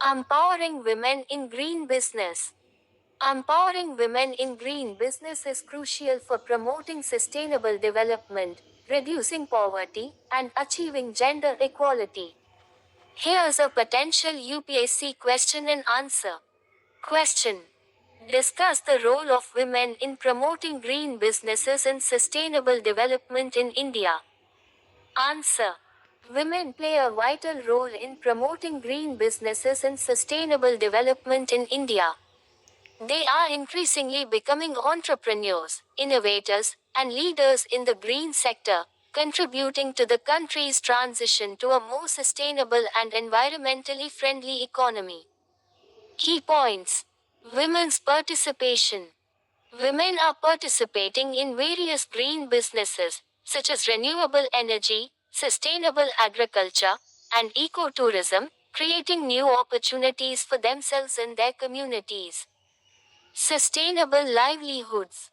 Empowering women in green business. Empowering women in green business is crucial for promoting sustainable development, reducing poverty, and achieving gender equality. Here's a potential UPSC question and answer. Question. Discuss the role of women in promoting green businesses and sustainable development in India. Answer. Women play a vital role in promoting green businesses and sustainable development in India. They are increasingly becoming entrepreneurs, innovators, and leaders in the green sector, contributing to the country's transition to a more sustainable and environmentally friendly economy. Key points. Women's participation. Women are participating in various green businesses, such as renewable energy, sustainable agriculture, and ecotourism, creating new opportunities for themselves and their communities. Sustainable livelihoods.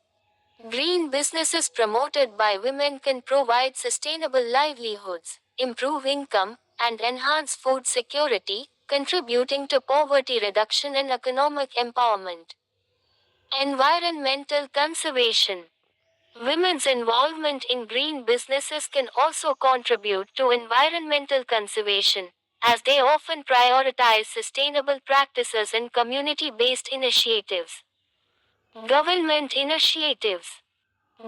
Green businesses promoted by women can provide sustainable livelihoods, improve income, and enhance food security, contributing to poverty reduction and economic empowerment. Environmental conservation. Women's involvement in green businesses can also contribute to environmental conservation, as they often prioritize sustainable practices and community based initiatives. Government initiatives.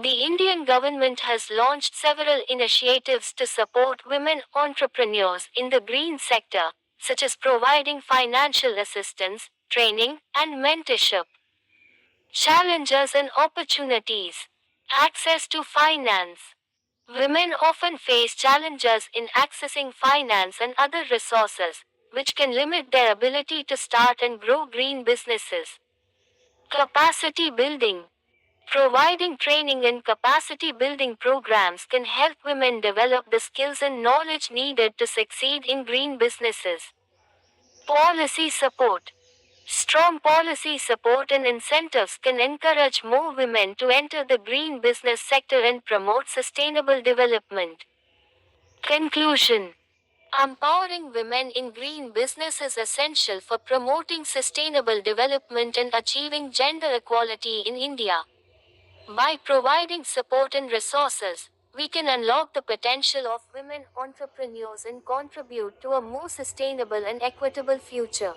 The Indian government has launched several initiatives to support women entrepreneurs in the green sector, such as providing financial assistance, training, and mentorship. Challenges and opportunities. Access to finance. Women often face challenges in accessing finance and other resources, which can limit their ability to start and grow green businesses. Capacity building. Providing training and capacity building programs can help women develop the skills and knowledge needed to succeed in green businesses. Policy support. Strong policy support and incentives can encourage more women to enter the green business sector and promote sustainable development. Conclusion. Empowering women in green business is essential for promoting sustainable development and achieving gender equality in India. By providing support and resources, we can unlock the potential of women entrepreneurs and contribute to a more sustainable and equitable future.